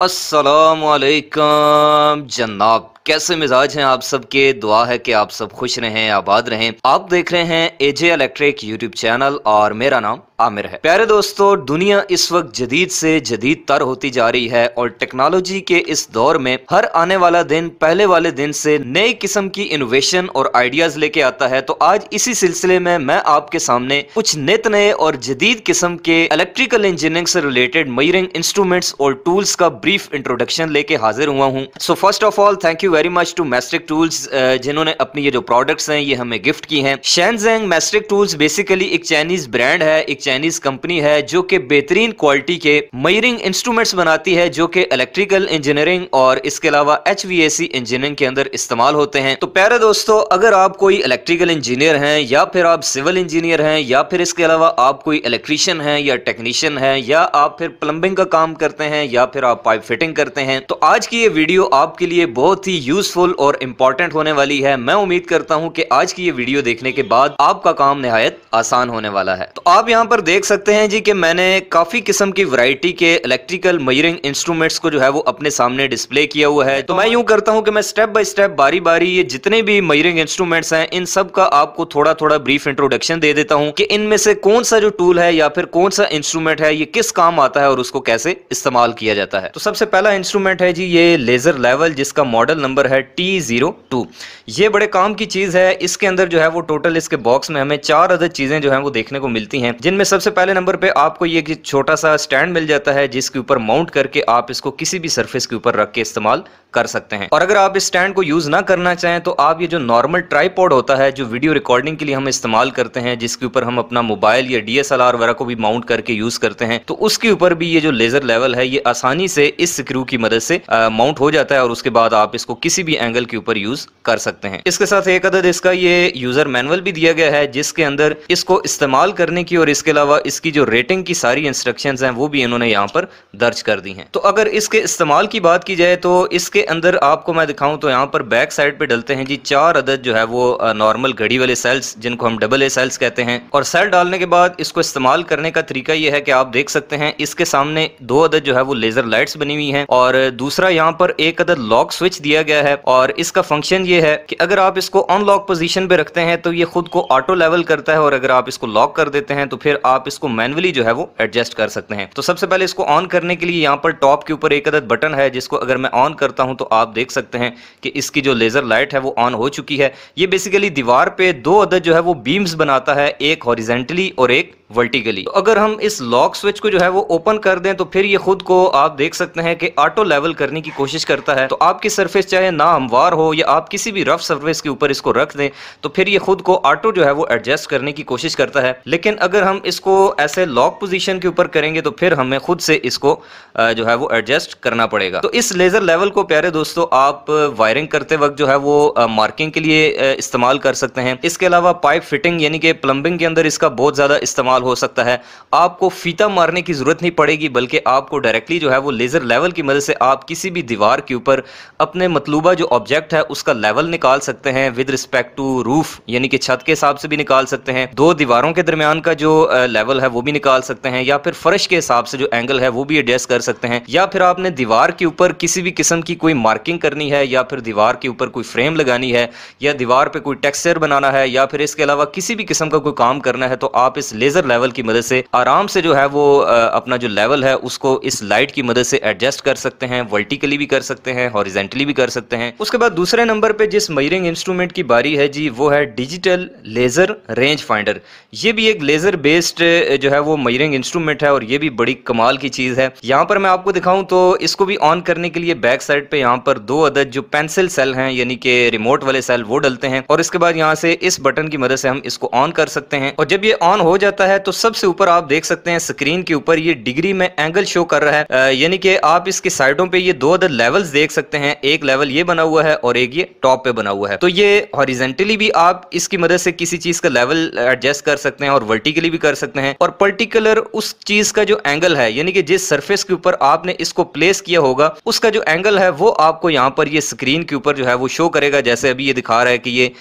अस्सलामुअलैकुम जनाब, कैसे मिजाज हैं आप सबके। दुआ है कि आप सब खुश रहें, आबाद रहें। आप देख रहे हैं एजे इलेक्ट्रिक यूट्यूब चैनल और मेरा नाम आमिर है। प्यारे दोस्तों, दुनिया इस वक्त जदीद से जदीद तर होती जा रही है और टेक्नोलॉजी के इस दौर में हर आने वाला दिन पहले वाले दिन से नई किस्म की इनोवेशन और आइडियाज लेके आता है। तो आज इसी सिलसिले में मैं आपके सामने कुछ नित नए और जदीद किस्म के इलेक्ट्रिकल इंजीनियरिंग से रिलेटेड मेजरिंग इंस्ट्रूमेंट्स और टूल्स का ब्रीफ इंट्रोडक्शन लेके हाजिर हुआ हूँ। So first of all thank you very much to मैस्ट्रिक टूल्स, जिन्होंने अपनी ये जो प्रोडक्ट्स हैं ये हमें गिफ्ट की हैं। शैनज़ेंग मैस्ट्रिक टूल्स बेसिकली एक चाइनीज ब्रांड है, एक चाइनीज कंपनी है जो कि बेहतरीन क्वालिटी के मेजरिंग इंस्ट्रूमेंट्स बनाती है जो कि इलेक्ट्रिकल इंजीनियरिंग और इसके अलावा HVAC इंजीनियरिंग के अंदर इस्तेमाल होते हैं। तो प्यारे दोस्तों, अगर आप कोई इलेक्ट्रिकल इंजीनियर हैं या फिर आप सिविल इंजीनियर हैं या फिर इसके अलावा आप कोई इलेक्ट्रीशियन हैं या टेक्नीशियन हैं या आप फिर प्लम्बिंग का काम करते हैं या फिर आप पाइप फिटिंग करते हैं, तो आज की ये वीडियो आपके लिए बहुत ही यूजफुल और इंपॉर्टेंट होने वाली है। मैं उम्मीद करता हूं कि आज की ये वीडियो देखने के बाद आपका काम निहायत आसान होने वाला है। तो आप यहां पर देख सकते हैं जी कि मैंने काफी किस्म की वैरायटी के इलेक्ट्रिकल मेजरिंग इंस्ट्रूमेंट्स को जो है वो अपने सामने डिस्प्ले किया हुआ है। तो मैं यूं करता हूं कि मैं स्टेप बाय स्टेप बारी बारी ये जितने भी मेजरिंग इंस्ट्रूमेंट्स हैं इन सब का आपको थोड़ा थोड़ा ब्रीफ इंट्रोडक्शन दे देता हूं कि इनमें से कौन सा जो टूल है या फिर कौन सा इंस्ट्रूमेंट है ये किस काम आता है और उसको कैसे इस्तेमाल किया जाता है। तो सबसे पहला इंस्ट्रूमेंट है जी ये लेजर लेवल, जिसका मॉडल नंबर है T02। ये बड़े काम की चीज है। इसके अंदर जो है वो टोटल इसके बॉक्स में हमें 4 अदद चीजें जो है वो देखने को मिलती हैं, जिनमें सबसे पहले नंबर पे आपको ये छोटा सा स्टैंड मिल जाता है जिसके ऊपर माउंट करके आप इसको किसी भी सरफेस के ऊपर रख के इस्तेमाल कर सकते हैं। और अगर आप इस स्टैंड को यूज ना करना चाहें तो आप ये जो नॉर्मल ट्राइपॉड होता है जो वीडियो रिकॉर्डिंग के लिए हम इस्तेमाल करते हैं, जिसके ऊपर हम अपना मोबाइल या DSLR वगैरह को भी माउंट करके यूज करते हैं, तो उसके ऊपर भी ये जो लेजर लेवल है ये आसानी से इस स्क्रू की मदद से माउंट हो जाता है और उसके बाद आप इसको किसी भी एंगल के ऊपर यूज कर सकते हैं। इसके साथ एक अदद इसका ये यूजर मैनुअल भी दिया गया है जिसके अंदर इसको इस्तेमाल करने की और इसके अलावा इसकी जो रेटिंग की सारी इंस्ट्रक्शंस हैं वो भी इन्होंने यहाँ पर दर्ज कर दी हैं। तो अगर इसके इस्तेमाल की बात की जाए तो इसके अंदर आपको मैं दिखाऊं तो यहाँ पर बैक साइड पे डलते हैं जी 4 अदद जो है वो नॉर्मल घड़ी वाले सेल्स, जिनको हम AA सेल्स कहते हैं। और सेल डालने के बाद इसको इस्तेमाल करने का तरीका ये है कि आप देख सकते हैं इसके सामने 2 अदद जो है वो लेजर लाइट्स बनी हुई हैं और दूसरा यहाँ पर एक अदद लॉक स्विच दिया गया है। और इसका फंक्शन ये है कि अगर आप इसको अनलॉक पोजीशन पे रखते हैं तो ये खुद को ऑटो लेवल करता है और अगर आप इसको लॉक कर देते हैं तो फिर आप इसको मैन्युअली जो है वो एडजस्ट कर सकते हैं। तो सबसे पहले इसको ऑन करने के लिए यहाँ पर टॉप के ऊपर एक अदद बटन है जिसको अगर मैं ऑन करता हूं तो आप देख सकते हैं कि इसकी जो लेजर लाइट है वो ऑन हो चुकी है। ये बेसिकली दीवार पे 2 अदद जो है वो बीम्स बनाता है, एक हॉरिजेंटली और एक वर्टिकली। तो अगर हम इस लॉक स्विच को जो है वो ओपन कर दें तो फिर ये खुद को आप देख सकते हैं कि ऑटो लेवल करने की कोशिश करता है। तो आपकी सरफेस चाहे ना हमवार हो या आप किसी भी रफ सरफेस के ऊपर इसको रख दें तो फिर ये खुद को ऑटो जो है वो एडजस्ट करने की कोशिश करता है। लेकिन अगर हम इसको ऐसे लॉक पोजीशन के ऊपर करेंगे तो फिर हमें खुद से इसको जो है वो एडजस्ट करना पड़ेगा। तो इस लेजर लेवल को प्यारे दोस्तों आप वायरिंग करते वक्त जो है वो मार्किंग के लिए इस्तेमाल कर सकते हैं। इसके अलावा पाइप फिटिंग यानी कि प्लम्बिंग के अंदर इसका बहुत ज्यादा इस्तेमाल हो सकता है। आपको फीता मारने की जरूरत नहीं पड़ेगी बल्कि आपको डायरेक्टली जो है वो लेजर लेवल की मदद से आप किसी भी दीवार के ऊपर अपने मतलूबा जो ऑब्जेक्ट है उसका लेवल निकाल सकते हैं विद रिस्पेक्ट टू रूफ, यानी कि छत के हिसाब से भी निकाल सकते हैं, 2 दीवारों के दरमियान का जो लेवल है वो भी निकाल सकते हैं, या फिर फर्श के हिसाब से जो एंगल है वो भी एडजस्ट कर सकते हैं, या फिर आपने दीवार के ऊपर किसी भी किस्म की कोई मार्किंग करनी है या फिर दीवार के ऊपर कोई फ्रेम लगानी है या दीवार पे कोई टेक्सचर बनाना है या फिर इसके अलावा किसी भी किस्म का कोई काम करना है तो आप इस लेजर लेवल की मदद से आराम से जो है वो अपना जो लेवल है उसको इस लाइट की मदद से एडजस्ट कर सकते हैं, वर्टिकली भी कर सकते हैं, हॉरिजेंटली भी कर सकते हैं। उसके बाद दूसरे नंबर पे जिस मेजरिंग इंस्ट्रूमेंट की बारी है जी वो है डिजिटल लेजर रेंज फाइंडर। ये भी एक लेजर बेस्ड जो है वो मेजरिंग इंस्ट्रूमेंट है और ये भी बड़ी कमाल की चीज है। यहाँ पर मैं आपको दिखाऊं तो इसको भी ऑन करने के लिए बैक साइड पे यहाँ पर 2 अदद जो पेंसिल सेल हैं यानी कि रिमोट वाले सेल वो डलते हैं और इसके बाद यहाँ से इस बटन की मदद से हम इसको ऑन कर सकते हैं। और जब ये ऑन हो जाता है तो सबसे ऊपर आप देख सकते हैं स्क्रीन के ऊपर ये डिग्री में एंगल शो कर रहा है, यानी कि आप इसके साइडों पे ये 2 अदद लेवल्स देख सकते हैं। एक लेवल ये बना हुआ है और एक ये टॉप पे बना हुआ है। तो ये हॉरिजेंटली भी आप इसकी मदद से किसी चीज का लेवल एडजस्ट कर सकते हैं और वर्टिकली भी कर सकते हैं और पर्टिकुलर उस चीज का जो एंगल है यानी कि जिस सरफेस के ऊपर आपने इसको प्लेस किया होगा उसका जो एंगल है वो आपको यहाँ पर ये स्क्रीन के ऊपर जो है वो शो करेगा। जैसे अभी ये दिखा रहा है कि ये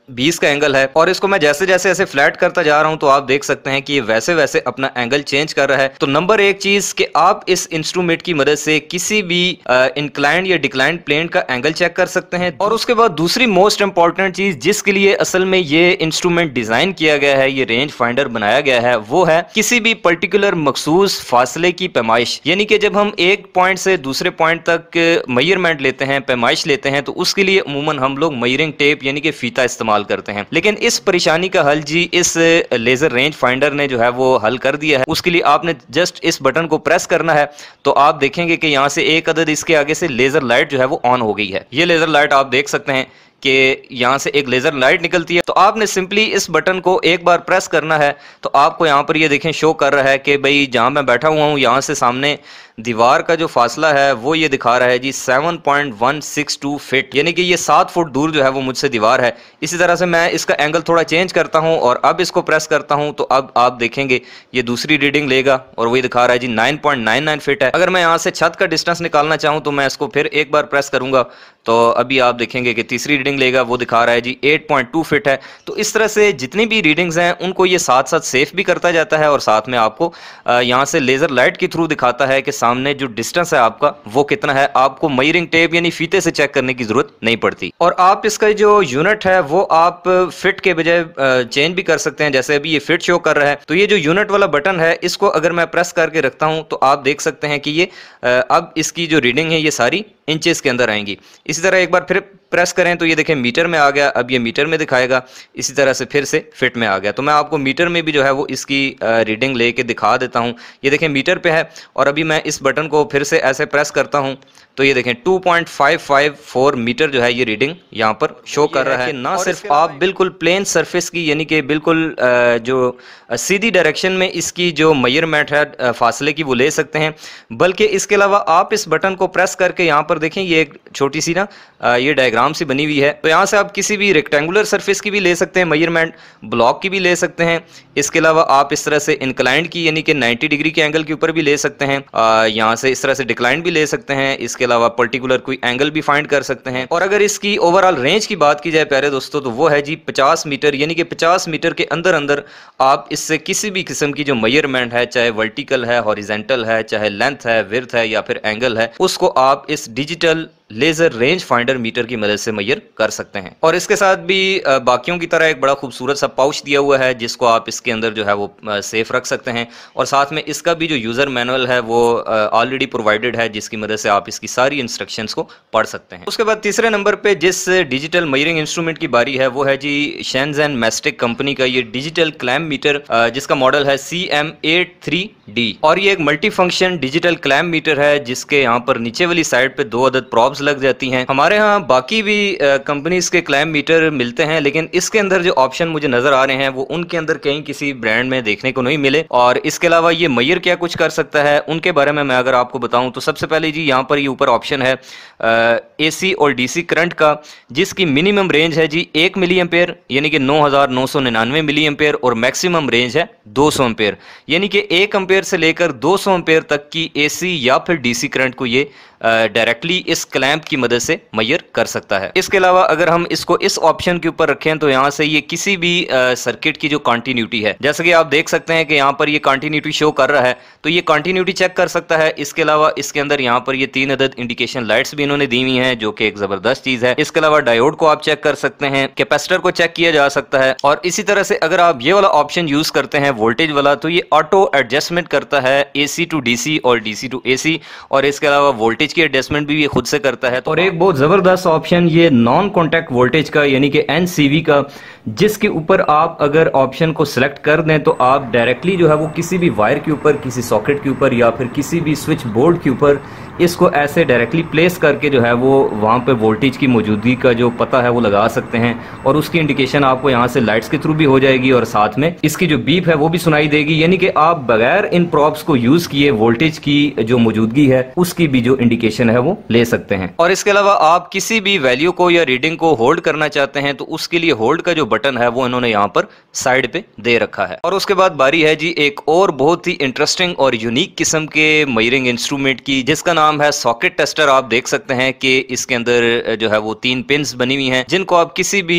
20 का एंगल है, और इसको मैं जैसे जैसे ऐसे फ्लैट करता जा रहा हूं तो आप देख सकते हैं कि ये वैसे वैसे अपना एंगल चेंज कर रहा है। तो नंबर एक चीज कि आप इस इंस्ट्रूमेंट की मदद से किसी भी इंक्लाइंड या डिक्लाइंड प्लेन का एंगल चेक कर सकते हैं। और उसके बाद दूसरी मोस्ट इंपॉर्टेंट चीज जिसके लिए असल में ये इंस्ट्रूमेंट डिजाइन किया गया है, ये रेंज फाइंडर बनाया गया है, वो है किसी भी पर्टिकुलर मखसूस फासले की पैमाइश। यानी कि जब हम एक पॉइंट से दूसरे पॉइंट तक मेजरमेंट लेते हैं, पैमाइश लेते हैं, तो उसके लिए अमूमन हम लोग मेजरिंग टेप यानी कि फीता इस्तेमाल करते हैं। लेकिन इस परेशानी का हल जी इस लेजर रेंज फाइंडर ने जो है वो हल कर दिया है। उसके लिए आपने जस्ट इस बटन को प्रेस करना है तो आप देखेंगे कि यहां से एक अदद इसके आगे से लेजर लाइट जो है वो ऑन हो गई है। ये लेजर लाइट आप देख सकते हैं कि यहाँ से एक लेजर लाइट निकलती है। तो आपने सिंपली इस बटन को एक बार प्रेस करना है तो आपको यहाँ पर ये देखें शो कर रहा है कि भाई जहाँ मैं बैठा हुआ हूँ यहाँ से सामने दीवार का जो फासला है वो ये दिखा रहा है जी 7.162 फीट, यानी कि ये 7 फुट दूर जो है वो मुझसे दीवार है। इसी तरह से मैं इसका एंगल थोड़ा चेंज करता हूँ और अब इसको प्रेस करता हूँ तो अब आप देखेंगे ये दूसरी रीडिंग लेगा और वही दिखा रहा है जी 9.99 फीट है। अगर मैं यहाँ से छत का डिस्टेंस निकालना चाहूँ तो मैं इसको फिर एक बार प्रेस करूंगा तो अभी आप देखेंगे कि तीसरी रीडिंग लेगा, वो दिखा रहा है जी 8.2 फीट है। तो इस तरह से जितनी भी रीडिंग्स हैं उनको ये साथ साथ सेफ भी करता जाता है और साथ में आपको यहाँ से लेजर लाइट के थ्रू दिखाता है कि सामने जो डिस्टेंस है आपका वो कितना है। आपको मेजरिंग टेप यानी फीते से चेक करने की जरूरत नहीं पड़ती। और आप इसका जो यूनिट है वो आप फिट के बजाय चेंज भी कर सकते हैं। जैसे अभी ये फिट शो कर रहा है तो ये जो यूनिट वाला बटन है इसको अगर मैं प्रेस करके रखता हूं तो आप देख सकते हैं कि ये अब इसकी जो रीडिंग है ये सारी इंचेस के अंदर आएंगी। इसी तरह एक बार फिर प्रेस करें तो ये देखें मीटर में आ गया, अब ये मीटर में दिखाएगा। इसी तरह से फिर से फिट में आ गया। तो मैं आपको मीटर में भी जो है वो इसकी रीडिंग लेके दिखा देता हूं। ये देखें मीटर पे है और अभी मैं इस बटन को फिर से ऐसे प्रेस करता हूं तो ये देखें 2.554 मीटर जो है ये रीडिंग यहाँ पर शो कर रहा है। ना सिर्फ आप बिल्कुल प्लेन सरफेस की यानी कि बिल्कुल जो सीधी डायरेक्शन में इसकी जो मेजरमेंट है फासले की वो ले सकते हैं, बल्कि इसके अलावा आप इस बटन को प्रेस करके यहाँ पर देखें ये एक छोटी सी ना ये डायग्राम सी बनी हुई है। तो यहाँ से आप किसी भी रेक्टेंगुलर सरफेस की भी ले सकते हैं मेजरमेंट, ब्लॉक की भी ले सकते हैं। इसके अलावा आप इस तरह से इंक्लाइंड की यानी कि 90 डिग्री के एंगल के ऊपर भी ले सकते हैं। यहाँ से इस तरह से डिक्लाइंड भी ले सकते हैं। इसके अलावा पर्टिकुलर कोई एंगल भी फाइंड कर सकते हैं। और अगर इसकी ओवरऑल रेंज की बात की जाए प्यारे दोस्तों तो वो है जी 50 मीटर, यानी कि 50 मीटर के अंदर अंदर आप इससे किसी भी किस्म की जो मेजरमेंट है, चाहे वर्टिकल है, हॉरिजेंटल है, चाहे लेंथ है, विड्थ है या फिर एंगल है, उसको आप इस digital laser range finder meter की मदद से मेजर कर सकते हैं। और इसके साथ भी बाकियों की तरह एक बड़ा खूबसूरत सा पाउच दिया हुआ है जिसको आप इसके अंदर जो है वो सेफ रख सकते हैं। और साथ में इसका भी जो यूजर मैनुअल है वो ऑलरेडी प्रोवाइडेड है जिसकी मदद से आप इसकी सारी इंस्ट्रक्शंस को पढ़ सकते हैं। उसके बाद तीसरे नंबर पे जिस डिजिटल मेजरिंग इंस्ट्रूमेंट की बारी है वो है जी शेनज़ेन मैस्टिक कंपनी का ये डिजिटल क्लैम्प मीटर जिसका मॉडल है CM83D। और ये एक multi function digital clamp meter है जिसके यहाँ पर नीचे वाली साइड पे 2 अदद प्रॉब्स लग जाती हैं। हमारे यहाँ बाकी भी कंपनीज के क्लैम्प मीटर मिलते हैं, लेकिन इसके अंदर जो ऑप्शन मुझे नजर आ रहे हैं वो उनके अंदर कहीं किसी ब्रांड में देखने को नहीं मिले। और इसके अलावा ये मेजर क्या कुछ कर सकता है उनके बारे में मैं अगर आपको बताऊं तो सबसे पहले जी यहाँ पर ये ऊपर ऑप्शन है AC और DC करंट का, जिसकी मिनिमम रेंज है जी 1 मिली एम्पेयर यानी कि 9999 मिली एम्पेयर और मैक्सिमम रेंज है 200 एम्पेयर यानी कि 1 एम्पेयर से लेकर 200 एम्पेयर तक की AC या फिर DC करंट को ये डायरेक्टली इस क्लैंप की मदद से मेजर कर सकता है। इसके अलावा अगर हम इसको इस ऑप्शन के ऊपर रखें तो यहाँ से ये किसी भी सर्किट की जो कंटिन्यूटी है, जैसे कि आप देख सकते हैं कि यहाँ पर ये कंटिन्यूटी शो कर रहा है तो ये कंटिन्यूटी चेक कर सकता है। इसके अलावा इसके अंदर यहाँ पर ये 3 अदद इंडिकेशन लाइट्स भी इन्होंने दी हुई हैं जो कि एक जबरदस्त चीज है। इसके अलावा डायोड को आप चेक कर सकते हैं, कैपेसिटर को चेक किया जा सकता है। और इसी तरह से अगर आप ये वाला ऑप्शन यूज करते हैं वोल्टेज वाला तो ये ऑटो एडजस्टमेंट करता है AC टू DC और DC टू AC। और इसके अलावा वोल्टेज की एडजस्टमेंट भी ये खुद से करता है। और एक बहुत जबरदस्त ऑप्शन ये नॉन कॉन्टैक्ट वोल्टेज का यानी कि NCV का, जिसके ऊपर आप अगर ऑप्शन को सिलेक्ट कर दें तो आप डायरेक्टली जो है वो किसी भी वायर के ऊपर, किसी सॉकेट के ऊपर या फिर किसी भी स्विच बोर्ड के ऊपर इसको ऐसे डायरेक्टली प्लेस करके जो है वो वहाँ पे वोल्टेज की मौजूदगी का जो पता है वो लगा सकते हैं। और उसकी इंडिकेशन आपको यहाँ से लाइट्स के थ्रू भी हो जाएगी और साथ में इसकी जो बीप है वो भी सुनाई देगी, यानी कि आप बगैर इन प्रॉप्स को यूज किए वोल्टेज की जो मौजूदगी है उसकी भी जो इंडिकेशन है वो ले सकते हैं। और इसके अलावा आप किसी भी वैल्यू को या रीडिंग को होल्ड करना चाहते हैं तो उसके लिए होल्ड का जो बटन है वो इन्होंने यहाँ पर साइड पे दे रखा है। और उसके बाद बारी है जी एक और बहुत ही इंटरेस्टिंग और यूनिक किस्म के मेजरिंग इंस्ट्रूमेंट की, जिसका नाम है सॉकेट टेस्टर। आप देख सकते हैं कि इसके अंदर जो है वो 3 पिन्स बनी हुई हैं, जिनको आप किसी भी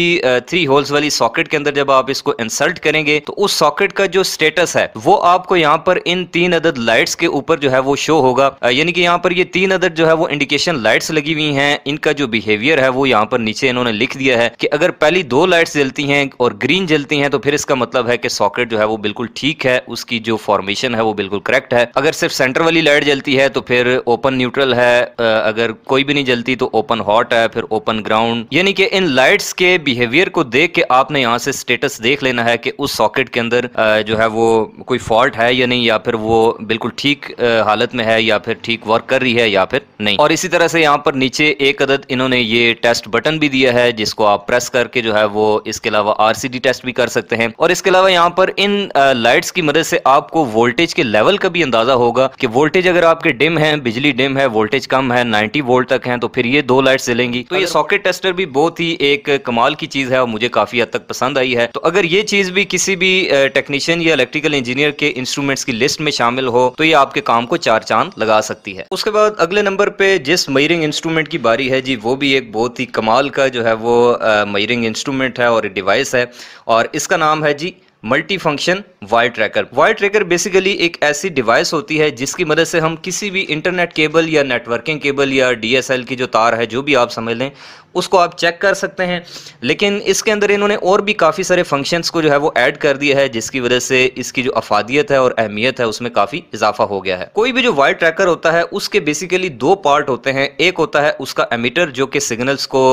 3 होल्स वाली सॉकेट के अंदर जब आप इसको इंसर्ट करेंगे तो उस सॉकेट का जो स्टेटस है वो आपको यहाँ पर इन 3 अदद लाइट्स के ऊपर जो है वो शो होगा। यानी कि यहाँ पर ये 3 अदद जो है वो इंडिकेशन लाइट्स लगी हुई हैं, इनका जो बिहेवियर है वो यहाँ पर नीचे इन्होंने लिख दिया है कि अगर पहली 2 लाइट्स जलती हैं और ग्रीन जलती हैं तो फिर इसका मतलब है कि सॉकेट जो है वो बिल्कुल ठीक है, उसकी जो फॉर्मेशन है वो बिल्कुल करेक्ट है। अगर सिर्फ सेंटर वाली लाइट जलती है तो फिर ओपन न्यूट्रल है, अगर कोई भी नहीं जलती तो ओपन हॉट है, फिर ओपन ग्राउंड। यानी कि इन लाइट्स के बिहेवियर को देख के आपने यहाँ से स्टेटस देख लेना है कि उस सॉकेट के अंदर जो है वो कोई फॉल्ट है या नहीं, या फिर वो बिल्कुल ठीक हालत में है, या फिर ठीक वर्क कर रही है या फिर नहीं। और इसी तरह से यहाँ पर नीचे एक अदद इन्होंने ये टेस्ट बटन भी दिया है, जिसको आप प्रेस करके जो है वो इसके अलावा RCD टेस्ट भी कर सकते हैं। और इसके अलावा यहाँ पर इन लाइट्स की मदद से आपको वोल्टेज के लेवल का भी अंदाजा होगा कि वोल्टेज अगर आपके डिम है, बिजली डिम है, वोल्टेज कम है, 90 वोल्ट तक है, तो फिर ये 2 लाइट्स जलेंगी। तो ये सॉकेट टेस्टर भी बहुत ही एक कमाल की चीज है और मुझे काफी हद तक पसंद आई है। तो अगर ये चीज भी किसी भी टेक्नीशियन या इलेक्ट्रिकल इंजीनियर के इंस्ट्रूमेंट्स की लिस्ट में शामिल हो तो ये आपके काम को 4 चांद लगा सकती है। उसके बाद अगले नंबर पे जिस मेजरिंग इंस्ट्रूमेंट की बारी है जी, वो भी एक बहुत ही कमाल का जो है वो मेजरिंग इंस्ट्रूमेंट है और डिवाइस है, और इसका नाम है जी multi function wire tracker. Wire tracker basically एक ऐसी डिवाइस होती है जिसकी मदद से हम किसी भी इंटरनेट केबल या नेटवर्किंग केबल या DSL की जो तार है, जो भी आप समझ लें, उसको आप चेक कर सकते हैं। लेकिन इसके अंदर इन्होंने और भी काफ़ी सारे फंक्शंस को जो है वो ऐड कर दिया है, जिसकी वजह से इसकी जो अफादियत है और अहमियत है उसमें काफ़ी इजाफा हो गया है। कोई भी जो वायर ट्रैकर होता है उसके बेसिकली 2 पार्ट होते हैं। एक होता है उसका एमिटर, जो कि सिग्नल्स को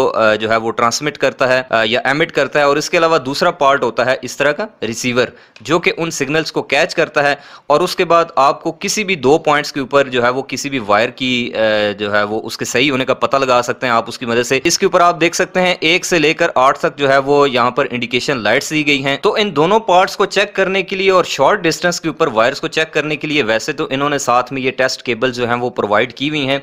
जो है वो ट्रांसमिट करता है या एमिट करता है, और इसके अलावा दूसरा पार्ट होता है इस तरह का रिसीवर, जो कि उन सिग्नल्स को कैच करता है। और उसके बाद आपको किसी भी 2 पॉइंट्स के ऊपर जो है वो किसी भी वायर की जो है वो उसके सही होने का पता लगा सकते हैं आप उसकी मदद से। इसके ऊपर आप देख सकते हैं 1 से लेकर 8 तक जो है वो यहाँ पर इंडिकेशन लाइट्स दी गई हैं। तो इन दोनों पार्ट्स को चेक करने के लिए और शॉर्ट डिस्टेंस के ऊपर वायर्स को चेक करने के लिए वैसे तो इन्होंने साथ में ये टेस्ट केबल जो हैं वो प्रोवाइड की हुई हैं,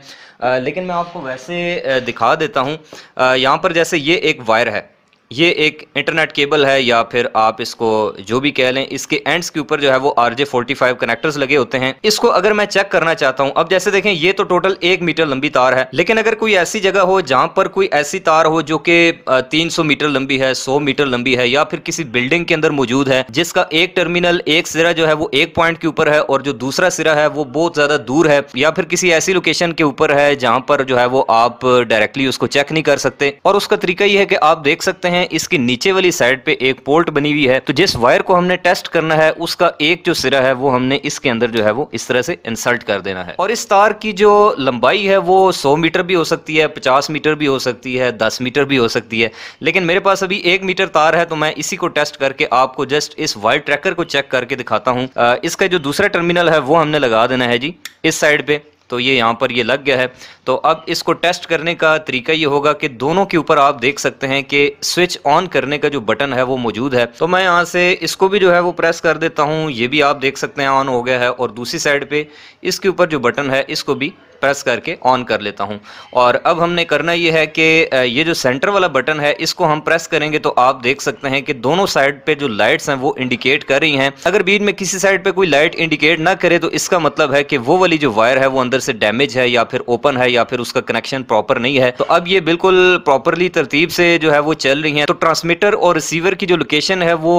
लेकिन मैं आपको वैसे दिखा देता हूँ। यहाँ पर जैसे ये एक वायर है, ये एक इंटरनेट केबल है या फिर आप इसको जो भी कह लें, इसके एंड्स के ऊपर जो है वो RJ45 कनेक्टर्स लगे होते हैं। इसको अगर मैं चेक करना चाहता हूं, अब जैसे देखें ये तो टोटल 1 मीटर लंबी तार है, लेकिन अगर कोई ऐसी जगह हो जहां पर कोई ऐसी तार हो जो कि 300 मीटर लंबी है, 100 मीटर लंबी है, या फिर किसी बिल्डिंग के अंदर मौजूद है जिसका एक टर्मिनल, एक सिरा जो है वो एक पॉइंट के ऊपर है और जो दूसरा सिरा है वो बहुत ज्यादा दूर है, या फिर किसी ऐसी लोकेशन के ऊपर है जहां पर जो है वो आप डायरेक्टली उसको चेक नहीं कर सकते। और उसका तरीका ये है कि आप देख सकते हैं इसकी नीचे वाली साइड पे एक पोर्ट बनी हुई है। तो जिस वायर को हमने टेस्ट करना है उसका एक जो सिरा है वो हमने इसके अंदर जो है वो इस तरह से इंसर्ट कर देना है। और इस तार की जो लंबाई है वो 100 मीटर भी हो सकती है, 50 मीटर भी हो सकती है, 10 मीटर भी हो सकती है, लेकिन मेरे पास अभी 1 मीटर तार है तो मैं इसी को टेस्ट करके आपको जस्ट इस वायर ट्रैकर को चेक करके दिखाता हूँ। इसका जो दूसरा टर्मिनल है वो हमने लगा देना है जी इस साइड पे, तो ये यहाँ पर ये लग गया है। तो अब इसको टेस्ट करने का तरीका ये होगा कि दोनों के ऊपर आप देख सकते हैं कि स्विच ऑन करने का जो बटन है वो मौजूद है। तो मैं यहाँ से इसको भी जो है वो प्रेस कर देता हूँ, ये भी आप देख सकते हैं ऑन हो गया है, और दूसरी साइड पे इसके ऊपर जो बटन है इसको भी प्रेस करके ऑन कर लेता हूं। और अब हमने करना ये है कि ये जो सेंटर वाला बटन है इसको हम प्रेस करेंगे तो आप देख सकते हैं कि दोनों साइड पे जो लाइट्स हैं वो इंडिकेट कर रही हैं। अगर बीच में किसी साइड पे कोई लाइट इंडिकेट ना करे तो इसका मतलब है कि वो वाली जो वायर है वो अंदर से डैमेज है, या फिर ओपन है, या फिर उसका कनेक्शन प्रॉपर नहीं है। तो अब ये बिल्कुल प्रॉपरली तरतीब से जो है वो चल रही है। तो ट्रांसमीटर और रिसीवर की जो लोकेशन है वो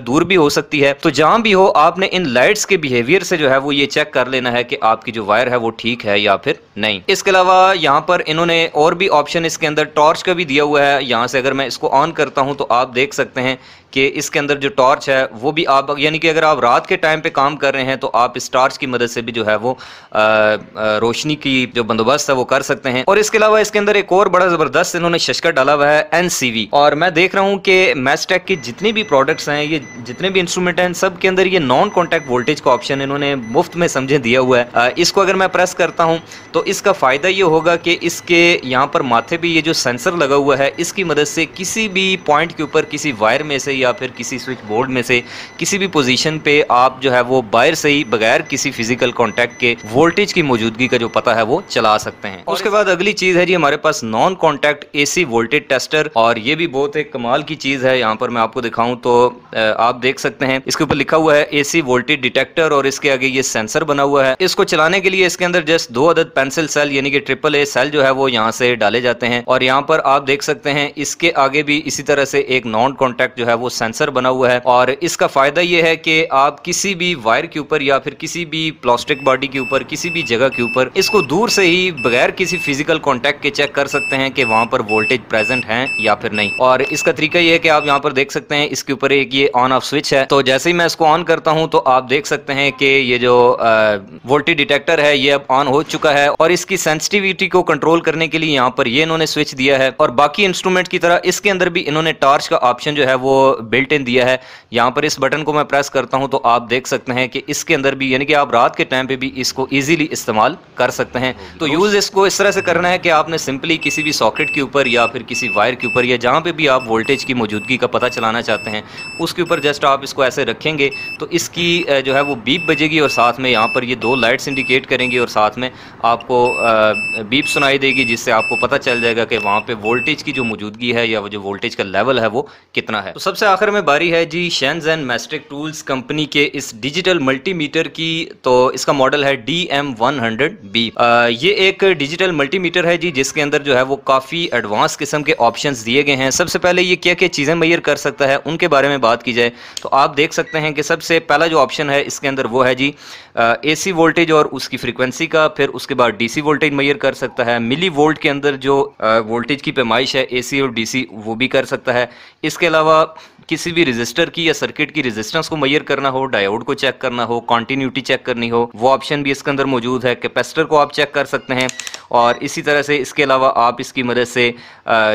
दूर भी हो सकती है। तो जहां भी हो आपने इन लाइट्स के बिहेवियर से जो है वो ये चेक कर लेना है कि आपकी जो वायर है वो ठीक है या फिर नहीं। इसके अलावा यहाँ पर इन्होंने और भी ऑप्शन इसके अंदर टॉर्च का भी दिया हुआ है। यहाँ से अगर मैं इसको ऑन करता हूँ तो आप देख सकते हैं कि इसके अंदर जो टॉर्च है वो भी आप, यानी कि अगर आप रात के टाइम पे काम कर रहे हैं तो आप इस टॉर्च की मदद से भी जो है वो रोशनी की जो बंदोबस्त है वो कर सकते हैं। और इसके अलावा इसके अंदर एक और बड़ा जबरदस्त इन्होंने शशका डाला हुआ है NCV। और मैं देख रहा हूँ कि मैस्टेक की जितनी भी प्रोडक्ट्स हैं, ये जितने भी इंस्ट्रूमेंट हैं, सब के अंदर ये नॉन कॉन्टैक्ट वोल्टेज का ऑप्शन इन्होंने मुफ्त में समझे दिया हुआ है। इसको अगर मैं प्रेस करता हूँ तो इसका फ़ायदा ये होगा कि इसके यहाँ पर माथे पे ये जो सेंसर लगा हुआ है, इसकी मदद से किसी भी पॉइंट के ऊपर किसी वायर में से या फिर किसी स्विच बोर्ड में से किसी भी पोजीशन पे आप जो है वो बाहर से ही बगैर किसी फिजिकल कांटेक्ट के वोल्टेज की मौजूदगी का जो पता है वो चला सकते हैं। उसके बाद अगली चीज़ है जी हमारे पास non contact AC voltage tester, और ये भी बहुत एक कमाल की चीज़ है। यहाँ पर मैं आपको दिखाऊं तो आप देख सकते हैं इसके ऊपर लिखा हुआ है AC वोल्टेज डिटेक्टर और इसके आगे ये सेंसर बना हुआ है। इसको चलाने के लिए इसके अंदर जस्ट 2 अदद पेंसिल सेल यानी कि AAA सेल जो है वो यहाँ से डाले जाते हैं, और यहाँ पर आप देख सकते हैं इसके आगे भी इसी तरह से एक नॉन कॉन्टैक्ट जो है वो सेंसर बना हुआ है। और इसका फायदा ये है कि आप किसी भी वायर के ऊपर या फिर किसी भी प्लास्टिक बॉडी के ऊपर किसी भी जगह के ऊपर इसको दूर से ही बगैर किसी फिजिकल कांटेक्ट के चेक कर सकते हैं कि वहां पर वोल्टेज प्रेजेंट है या फिर नहीं। और इसका तरीका ये है कि आप यहाँ पर देख सकते हैं इसके ऊपर एक ये ऑन ऑफ स्विच है, तो जैसे ही मैं इसको ऑन करता हूं तो आप देख सकते हैं कि ये जो वोल्टेज डिटेक्टर है ये अब ऑन हो चुका है, और इसकी सेंसिटिविटी को कंट्रोल करने के लिए यहाँ पर ये इन्होंने स्विच दिया है। और बाकी इंस्ट्रूमेंट की तरह इसके अंदर भी इन्होंने टॉर्च का ऑप्शन जो है वो बिल्ट इन दिया है। यहाँ पर इस बटन को मैं प्रेस करता हूं तो आप देख सकते हैं कि इसके अंदर भी यानी कि आप रात के टाइम पे भी इसको इजीली इस्तेमाल कर सकते हैं। तो यूज इसको इस तरह से करना है कि आपने सिंपली किसी भी सॉकेट के ऊपर या फिर किसी वायर के ऊपर या जहाँ पे भी आप वोल्टेज की मौजूदगी का पता चलाना चाहते हैं उसके ऊपर जस्ट आप इसको ऐसे रखेंगे तो इसकी जो है वो बीप बजेगी, और साथ में यहाँ पर ये 2 लाइट्स इंडिकेट करेंगी और साथ में आपको बीप सुनाई देगी, जिससे आपको पता चल जाएगा कि वहाँ पे वोल्टेज की जो मौजूदगी है या वो जो वोल्टेज का लेवल है वो कितना है। तो सबसे आखिर में बारी है जी शेनज़ेन मैस्टिक टूल्स कंपनी के इस डिजिटल मल्टीमीटर की। तो इसका मॉडल है DM100B। ये एक डिजिटल मल्टीमीटर है जी जिसके अंदर जो है वो काफ़ी एडवांस किस्म के ऑप्शंस दिए गए हैं। सबसे पहले ये क्या क्या चीज़ें मेजर कर सकता है उनके बारे में बात की जाए तो आप देख सकते हैं कि सबसे पहला जो ऑप्शन है इसके अंदर वो है जी AC वोल्टेज और उसकी फ्रीक्वेंसी का। फिर उसके बाद DC वोल्टेज मेजर कर सकता है। मिली वोल्ट के अंदर जो वोल्टेज की पैमाइश है AC और DC वो भी कर सकता है। इसके अलावा किसी भी रजिस्टर की या सर्किट की रेजिस्टेंस को मेजर करना हो, डायोड को चेक करना हो, कॉन्टिन्यूटी चेक करनी हो, वो ऑप्शन भी इसके अंदर मौजूद है। कैपेसिटर को आप चेक कर सकते हैं, और इसी तरह से इसके अलावा आप इसकी मदद से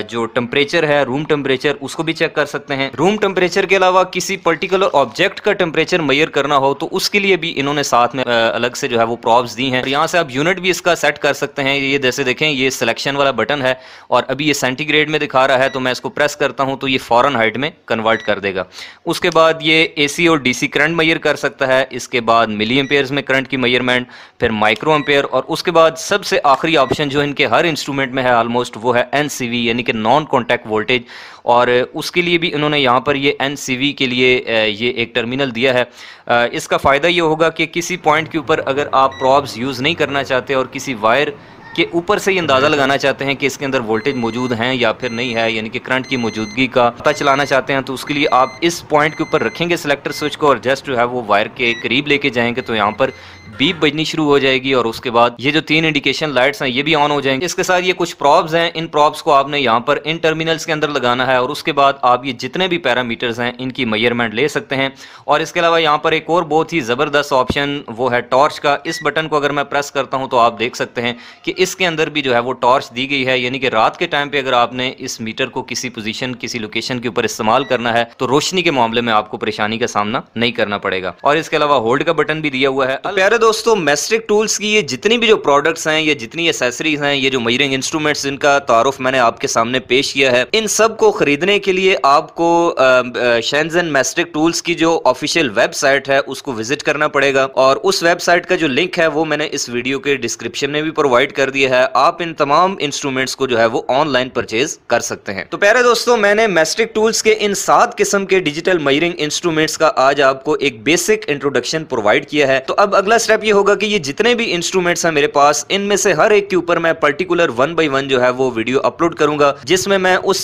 जो टेम्परेचर है रूम टेम्परेचर उसको भी चेक कर सकते हैं। रूम टेम्परेचर के अलावा किसी पर्टिकुलर ऑब्जेक्ट का टेम्परेचर मेजर करना हो तो उसके लिए भी इन्होंने साथ में अलग से जो है वो प्रॉप्स दी हैं। यहाँ से आप यूनिट भी इसका सेट कर सकते हैं। ये जैसे देखें ये सिलेक्शन वाला बटन है और अभी ये सेंटीग्रेड में दिखा रहा है, तो मैं इसको प्रेस करता हूँ तो ये फ़ॉरनहाइट में कन्वर्ट कर देगा। उसके बाद ये AC और DC करंट मेजर कर सकता है। इसके बाद मिली एम्पेयर्स में करंट की मेजरमेंट, फिर माइक्रो एम्पेयर, और उसके बाद सबसे आखिरी ऑप्शन जो इनके हर इंस्ट्रूमेंट में है ऑलमोस्ट वो है NCV यानी कि नॉन कॉन्टैक्ट वोल्टेज। और उसके लिए भी इन्होंने यहाँ पर ये NCV के लिए ये एक टर्मिनल दिया है। इसका फ़ायदा ये होगा कि किसी पॉइंट के ऊपर अगर आप प्रॉब्स यूज़ नहीं करना चाहते और किसी वायर के ऊपर से ही अंदाज़ा लगाना चाहते हैं कि इसके अंदर वोल्टेज मौजूद हैं या फिर नहीं है, यानी कि करंट की मौजूदगी का पता चलाना चाहते हैं, तो उसके लिए आप इस पॉइंट के ऊपर रखेंगे सिलेक्टर स्विच को और जस्ट जो है वो वायर के करीब लेके जाएंगे तो यहाँ पर बीप बजनी शुरू हो जाएगी और उसके बाद ये जो 3 इंडिकेशन लाइट्स हैं ये भी ऑन हो जाएंगे। इसके साथ ये कुछ प्रॉब्स हैं, इन प्रॉब्स को आपने यहाँ पर इन टर्मिनल्स के अंदर लगाना है और उसके बाद आप ये जितने भी पैरामीटर्स हैं इनकी मेजरमेंट ले सकते हैं। और इसके अलावा यहाँ पर एक और बहुत ही ज़बरदस्त ऑप्शन वो है टॉर्च का। इस बटन को अगर मैं प्रेस करता हूँ तो आप देख सकते हैं कि इसके अंदर भी जो है वो टॉर्च दी गई है, यानी कि रात के टाइम पे अगर आपने इस मीटर को किसी पोजीशन किसी लोकेशन के ऊपर इस्तेमाल करना है तो रोशनी के मामले में आपको परेशानी का सामना नहीं करना पड़ेगा। और इसके अलावा होल्ड का बटन भी दिया हुआ है। प्यारे दोस्तों, मैस्टिक टूल्स की ये जितनी भी जो प्रोडक्ट्स हैं, ये जितनी एसेसरीज हैं, ये जो मेजरिंग इंस्ट्रूमेंट्स जिनका तारुफ मैंने आपके सामने पेश किया है, इन सब को खरीदने के लिए आपको शेनज़ेन मैस्टिक टूल्स की जो ऑफिशियल वेबसाइट है उसको विजिट करना पड़ेगा और उस वेबसाइट का जो लिंक है वो मैंने इस वीडियो के डिस्क्रिप्शन में भी प्रोवाइड कर दिया है। आप इन तमाम इंस्ट्रूमेंट्स को जो है वो ऑनलाइन परचेज कर सकते हैं। तो प्यारे दोस्तों, मैंने मैस्टिक टूल्स के इन 7 किस्म के डिजिटल मेजरिंग इंस्ट्रूमेंट्स का आज आपको एक बेसिक इंट्रोडक्शन प्रोवाइड किया है। तो अब अगला स्टेप ये होगा कि ये जितने भी इंस्ट्रूमेंट्स हैं मेरे पास, इनमें से हर एक के ऊपर मैं पर्टिकुलर 1 बाय 1 जो है वो वीडियो अपलोड करूंगा जिसमें मैं उस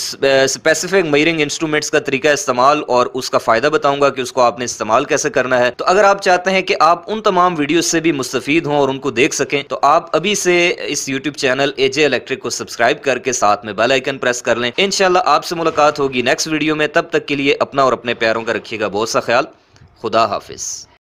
स्पेसिफिक मेजरिंग इंस्ट्रूमेंट्स का तरीका इस्तेमाल और उसका फायदा बताऊंगा कि उसको आपने इस्तेमाल कैसे करना है। तो अगर आप चाहते हैं कि आप उन तमाम वीडियो से भी मुस्तफीद हों और उनको देख सकें तो आप अभी से इस यूट्यूब चैनल AJ इलेक्ट्रिक को सब्सक्राइब करके साथ में बेल आइकन प्रेस कर लें। इंशाल्लाह आपसे मुलाकात होगी नेक्स्ट वीडियो में। तब तक के लिए अपना और अपने प्यारों का रखिएगा बहुत सा ख्याल। खुदा हाफिज।